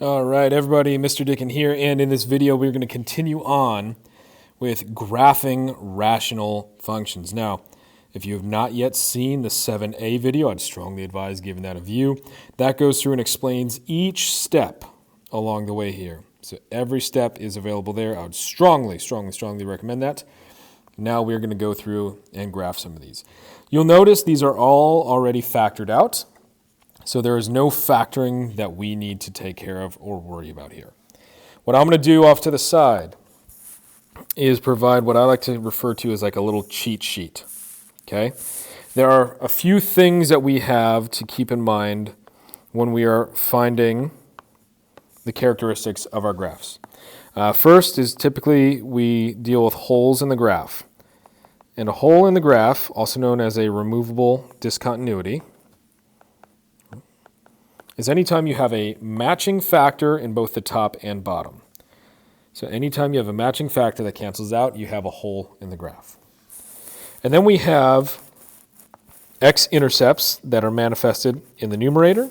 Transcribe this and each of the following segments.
All right, everybody, Mr. Dickin here, and in this video we're going to continue on with graphing rational functions. Now, if you have not yet seen the 7a video, I'd strongly advise giving that a view. That goes through and explains each step along the way here. So every step is available there. I would strongly recommend that. Now we're going to go through and graph some of these. You'll notice these are all already factored out. So there is no factoring that we need to take care of or worry about here. What I'm going to do off to the side is provide what I like to refer to as like a little cheat sheet. Okay? There are a few things that we have to keep in mind when we are finding the characteristics of our graphs. First is typically we deal with holes in the graph. And a hole in the graph, also known as a removable discontinuity, is anytime you have a matching factor in both the top and bottom. So anytime you have a matching factor that cancels out, you have a hole in the graph. And then we have x-intercepts that are manifested in the numerator,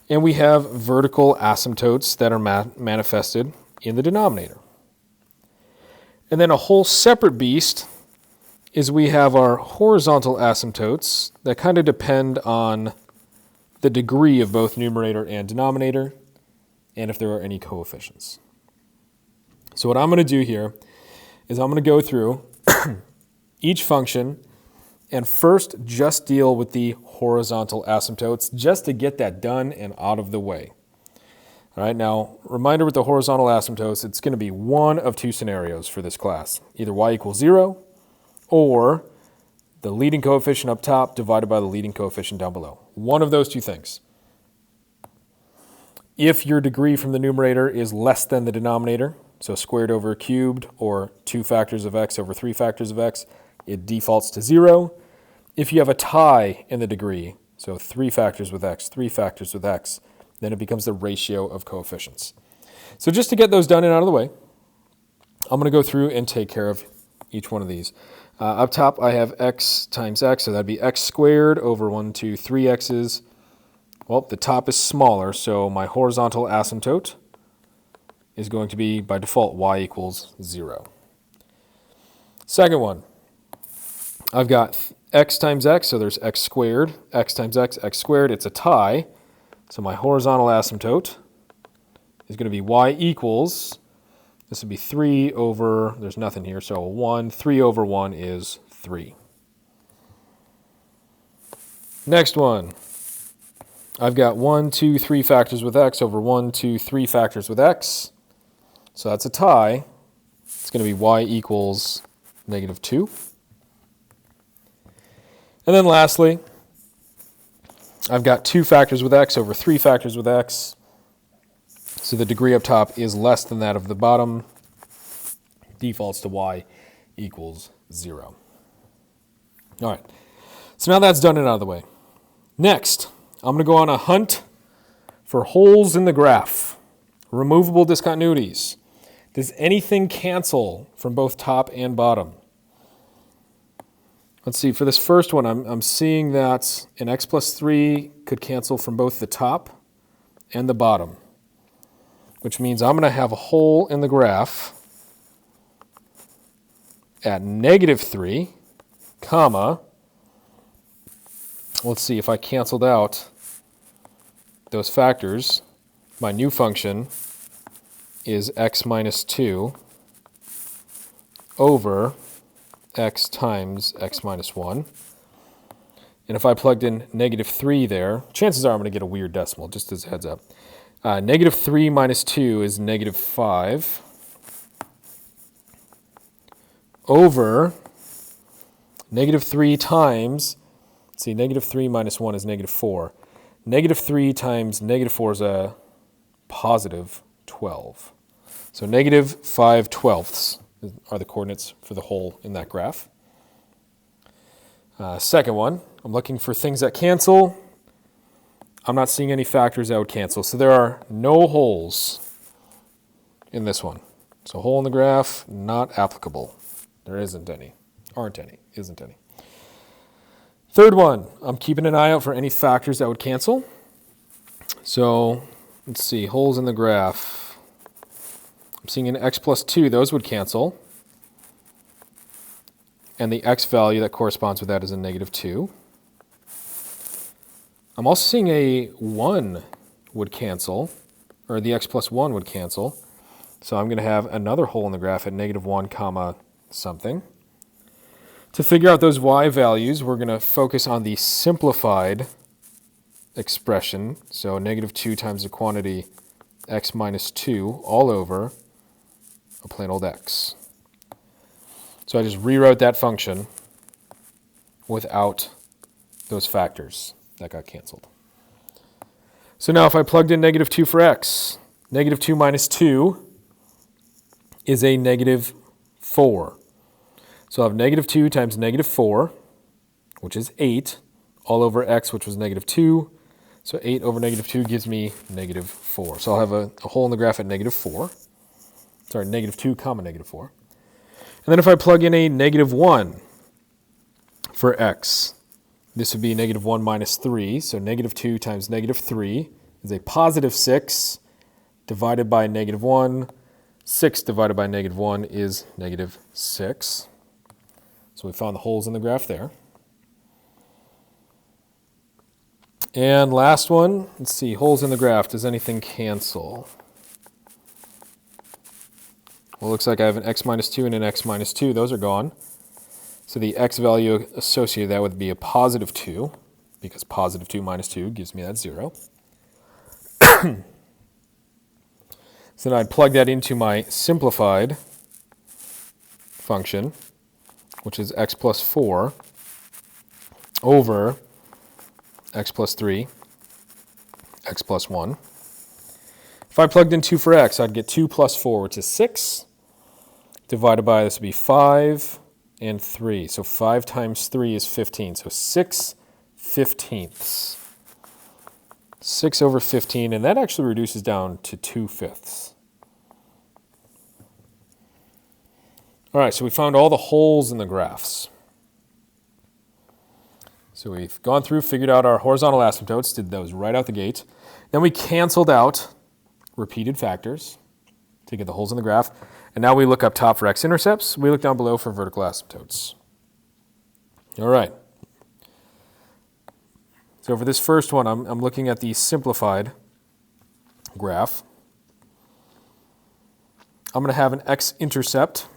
and we have vertical asymptotes that are manifested in the denominator. And then a whole separate beast is we have our horizontal asymptotes that kind of depend on the degree of both numerator and denominator, and if there are any coefficients. So what I'm going to do here is I'm going to go through each function and first just deal with the horizontal asymptotes just to get that done and out of the way. All right, now, reminder with the horizontal asymptotes, it's going to be one of two scenarios for this class. Either y equals 0 or the leading coefficient up top divided by the leading coefficient down below. One of those two things. If your degree from the numerator is less than the denominator, so squared over cubed or 2 factors of x over 3 factors of x, it defaults to 0. If you have a tie in the degree, so 3 factors with x, 3 factors with x, then it becomes the ratio of coefficients. So just to get those done and out of the way, I'm going to go through and take care of each one of these. Up top, I have x times x, so that'd be x squared over 1, 2, 3 x's. Well, the top is smaller, so my horizontal asymptote is going to be, by default, y equals 0. Second one, I've got x times x, so there's x squared, x times x, x squared. It's a tie, so my horizontal asymptote is going to be y equals, this would be 3 over, there's nothing here, so 1. 3 over 1 is 3. Next one. I've got 1, 2, 3 factors with x over 1, 2, 3 factors with x. So that's a tie. It's going to be y equals -2. And then lastly, I've got 2 factors with x over 3 factors with x. So the degree up top is less than that of the bottom. Defaults to y equals 0. All right. So now that's done and out of the way. Next, I'm going to go on a hunt for holes in the graph. Removable discontinuities. Does anything cancel from both top and bottom? Let's see. For this first one, I'm seeing that an x plus 3 could cancel from both the top and the bottom, which means I'm going to have a hole in the graph at -3, comma, let's see, if I canceled out those factors, my new function is x minus 2 over x times x minus 1. And if I plugged in -3 there, chances are I'm going to get a weird decimal, just as a heads up. -3 minus 2 is -5 over -3 times, see, -3 minus 1 is -4. -3 times -4 is a positive 12. So -5/12 are the coordinates for the hole in that graph. Second one, I'm looking for things that cancel. I'm not seeing any factors that would cancel, so there are no holes in this one. So hole in the graph, not applicable. There isn't any. Aren't any. Isn't any. Third one, I'm keeping an eye out for any factors that would cancel. So Let's see, holes in the graph. I'm seeing an x plus 2. Those would cancel. And the x value that corresponds with that is a negative 2. I'm also seeing a 1 would cancel, or the x plus 1 would cancel. So I'm going to have another hole in the graph at negative 1 comma something. To figure out those y values, we're going to focus on the simplified expression. So negative 2 times the quantity x minus 2 all over a plain old x. So I just rewrote that function without those factors that got canceled. So now if I plugged in negative 2 for x, negative 2 minus 2 is a negative 4. So I'll have negative 2 times negative 4, which is 8, all over x, which was negative 2. So 8 over negative 2 gives me negative 4. So I'll have a hole in the graph at negative 4. Sorry, negative 2 comma negative 4. And then if I plug in a negative 1 for x, this would be negative 1 minus 3. So negative 2 times negative 3 is a positive 6 divided by negative 1. 6 divided by negative 1 is negative 6. So we found the holes in the graph there. And last one, let's see, holes in the graph. Does anything cancel? Well, it looks like I have an x minus 2 and an x minus 2. Those are gone. So the x value associated with that would be a positive 2, because positive 2 minus 2 gives me that 0. So then I'd plug that into my simplified function, which is x plus 4 over x plus 3, x plus 1. If I plugged in 2 for x, I'd get 2 plus 4, which is 6, divided by, this would be 5 and 3. So 5 times 3 is 15. So 6/15. 6 over 15, and that actually reduces down to 2/5. All right, so we found all the holes in the graphs. So we've gone through, figured out our horizontal asymptotes, did those right out the gate. Then we canceled out repeated factors to get the holes in the graph. And now we look up top for x-intercepts. We look down below for vertical asymptotes. All right. So for this first one, I'm looking at the simplified graph. I'm going to have an x-intercept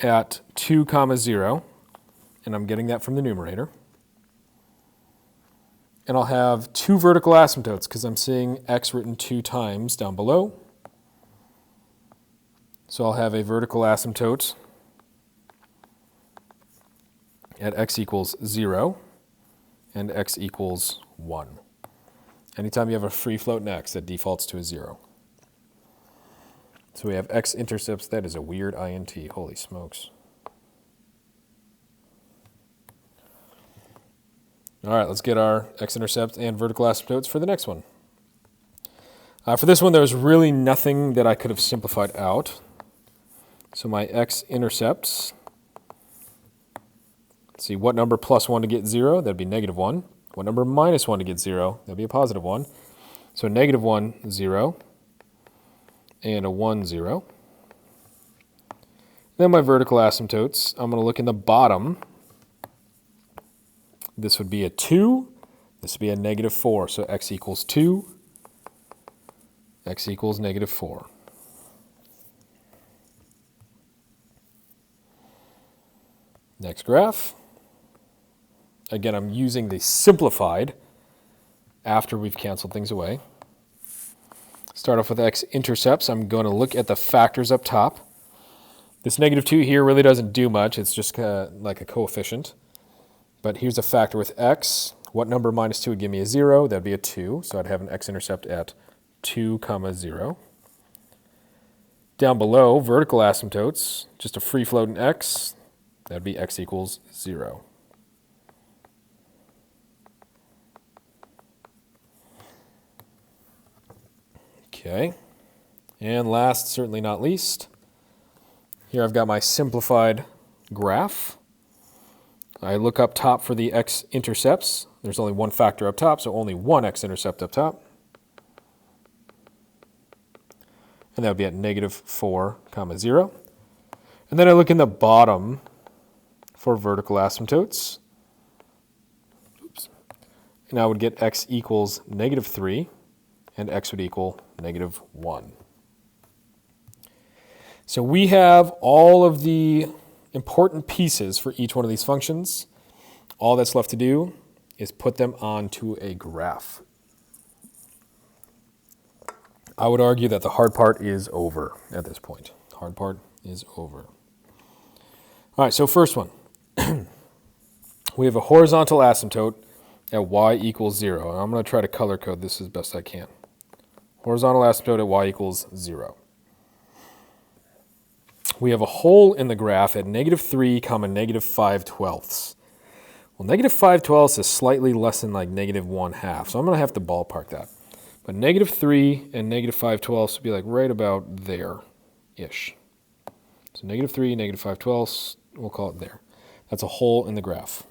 at 2 comma 0, and I'm getting that from the numerator. And I'll have 2 vertical asymptotes because I'm seeing x written 2 times down below. So I'll have a vertical asymptote at x equals 0 and x equals 1. Anytime you have a free float in x, that defaults to a 0. So we have x-intercepts. That is a weird int. Holy smokes. All right, let's get our x-intercept and vertical asymptotes for the next one. For this one, there was really nothing that I could have simplified out. So my x-intercepts, let's see, what number plus 1 to get 0? That'd be negative 1. What number minus 1 to get 0? That'd be a positive 1. So negative 1, 0, and a 1, 0. Then my vertical asymptotes, I'm going to look in the bottom. This would be a 2. This would be a negative 4. So x equals 2. X equals negative 4. Next graph. Again, I'm using the simplified after we've canceled things away. Start off with x-intercepts. I'm going to look at the factors up top. This negative 2 here really doesn't do much. It's just like a coefficient. But here's a factor with x. What number minus 2 would give me a 0? That would be a 2. So I'd have an x-intercept at 2 comma 0. Down below, vertical asymptotes, just a free float in x. That would be x equals 0. Okay. And last, certainly not least, here I've got my simplified graph. I look up top for the x-intercepts. There's only one factor up top, so only one x-intercept up top. And that would be at -4, 0. And then I look in the bottom for vertical asymptotes. Oops. And I would get x equals -3, and x would equal -1. So we have all of the important pieces for each one of these functions. All that's left to do is put them onto a graph. I would argue that the hard part is over at this point. Hard part is over. All right, so first one. We have a horizontal asymptote at y equals 0. And I'm going to try to color code this as best I can. Horizontal asymptote at y equals 0. We have a hole in the graph at -3, -5/12. Well, -5/12 is slightly less than like -1/2, so I'm going to have to ballpark that. But -3 and -5/12 would be like right about there-ish. So -3, -5/12, we'll call it there. That's a hole in the graph.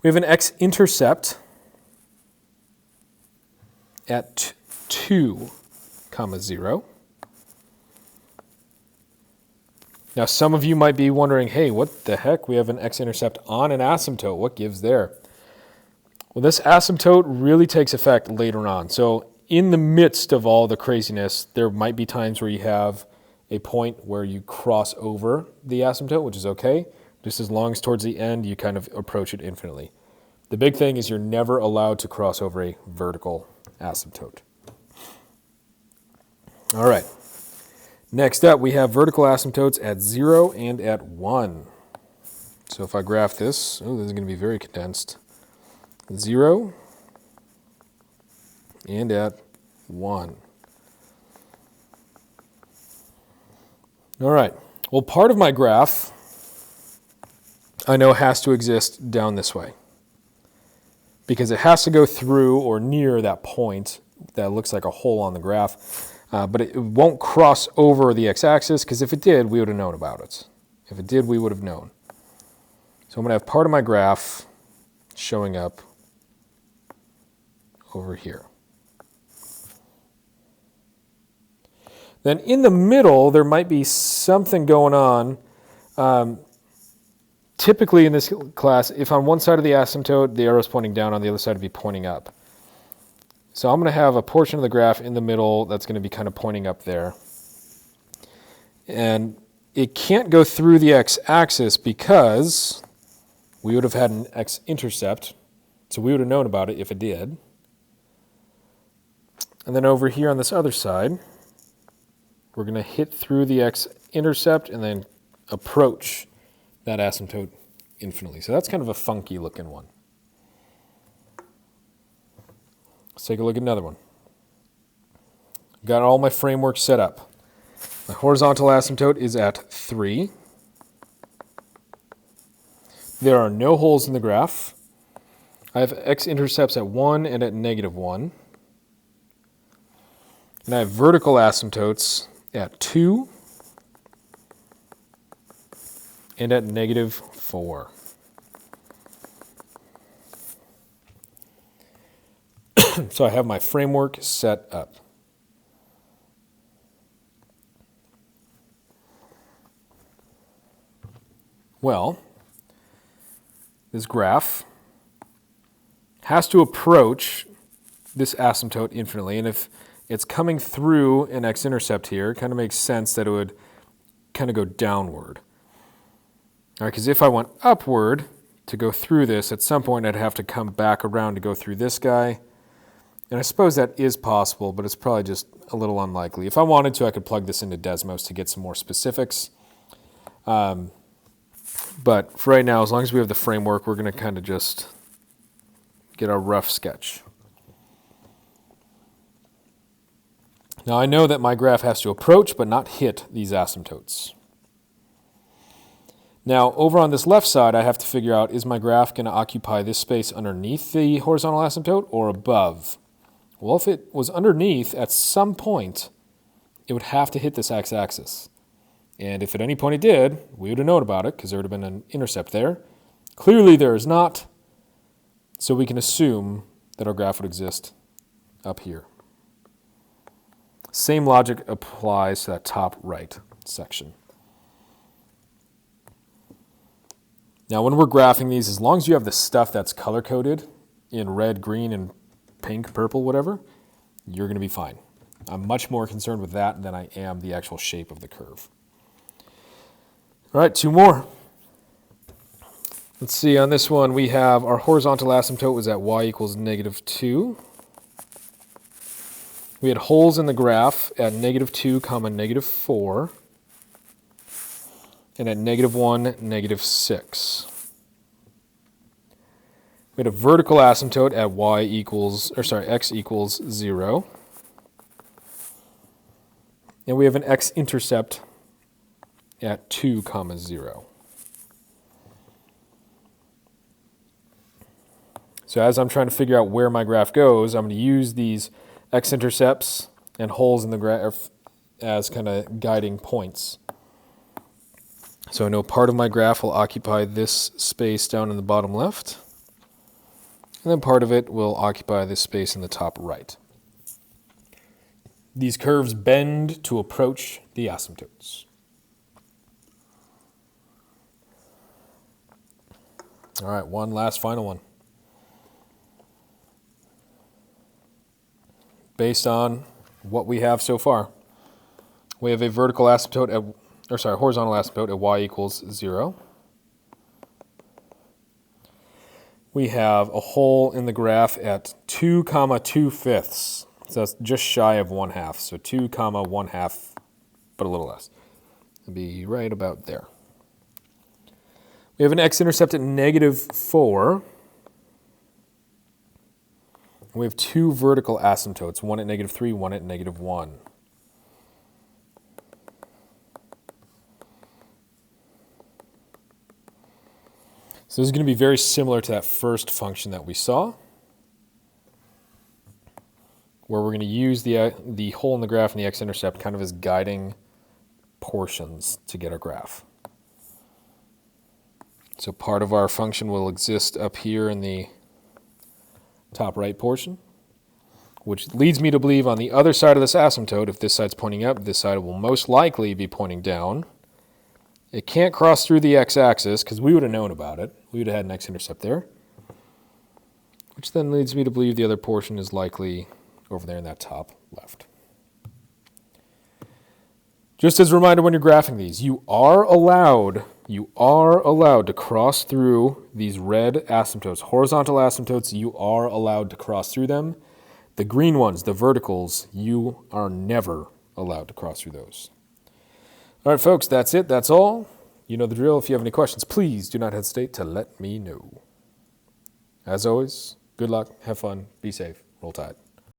We have an x-intercept at 2, 0. Now, some of you might be wondering, hey, what the heck? We have an x-intercept on an asymptote. What gives there? Well, this asymptote really takes effect later on. So in the midst of all the craziness, there might be times where you have a point where you cross over the asymptote, which is okay, just as long as towards the end you kind of approach it infinitely. The big thing is you're never allowed to cross over a vertical asymptote. All right. Next up, we have vertical asymptotes at 0 and at 1. So if I graph this, this is going to be very condensed. 0 and at 1. All right. Well, part of my graph I know has to exist down this way because it has to go through or near that point that looks like a hole on the graph. But it won't cross over the x-axis, because if it did, we would have known about it. If it did, we would have known. So I'm going to have part of my graph showing up over here. Then in the middle, there might be something going on. Typically in this class, if on one side of the asymptote, the arrow is pointing down, on the other side it would be pointing up. So I'm going to have a portion of the graph in the middle that's going to be kind of pointing up there. And it can't go through the x-axis because we would have had an x-intercept, so we would have known about it if it did. And then over here on this other side, we're going to hit through the x-intercept and then approach that asymptote infinitely. So that's kind of a funky looking one. Let's take a look at another one. Got all my framework set up. My horizontal asymptote is at 3. There are no holes in the graph. I have x-intercepts at 1 and at -1. And I have vertical asymptotes at 2 and at -4. So I have my framework set up. Well, this graph has to approach this asymptote infinitely, and if it's coming through an x-intercept here, it kind of makes sense that it would kind of go downward. All right, because if I went upward to go through this, at some point I'd have to come back around to go through this guy. And I suppose that is possible, but it's probably just a little unlikely. If I wanted to, I could plug this into Desmos to get some more specifics. But for right now, as long as we have the framework, we're going to kind of just get a rough sketch. Now I know that my graph has to approach but not hit these asymptotes. Now over on this left side, I have to figure out, is my graph going to occupy this space underneath the horizontal asymptote or above? Well, if it was underneath, at some point, it would have to hit this x-axis. And if at any point it did, we would have known about it because there would have been an intercept there. Clearly there is not, so we can assume that our graph would exist up here. Same logic applies to that top right section. Now when we're graphing these, as long as you have the stuff that's color-coded in red, green, and pink, purple, whatever, you're going to be fine. I'm much more concerned with that than I am the actual shape of the curve. All right, 2 more. Let's see, on this one we have our horizontal asymptote was at y equals -2. We had holes in the graph at -2, -4, and at -1, -6. We had a vertical asymptote at x equals 0. And we have an x-intercept at 2, 0. So as I'm trying to figure out where my graph goes, I'm going to use these x-intercepts and holes in the graph as kind of guiding points. So I know part of my graph will occupy this space down in the bottom left, and then part of it will occupy this space in the top right. These curves bend to approach the asymptotes. All right, one last final one. Based on what we have so far, we have a horizontal asymptote at y equals 0. We have a hole in the graph at 2, 2/5. So that's just shy of 1/2. So 2, 1/2, but a little less. It'll be right about there. We have an x-intercept at -4. We have 2 vertical asymptotes, one at -3, one at -1. So this is going to be very similar to that first function that we saw, where we're going to use the hole in the graph and the x-intercept kind of as guiding portions to get our graph. So part of our function will exist up here in the top right portion, which leads me to believe on the other side of this asymptote, if this side's pointing up, this side will most likely be pointing down. It can't cross through the x-axis because we would have known about it. We would have had an x-intercept there, which then leads me to believe the other portion is likely over there in that top left. Just as a reminder when you're graphing these, you are allowed to cross through these red asymptotes, horizontal asymptotes, you are allowed to cross through them. The green ones, the verticals, you are never allowed to cross through those. All right, folks, that's it. That's all. You know the drill. If you have any questions, please do not hesitate to let me know. As always, good luck, have fun, be safe, roll tide.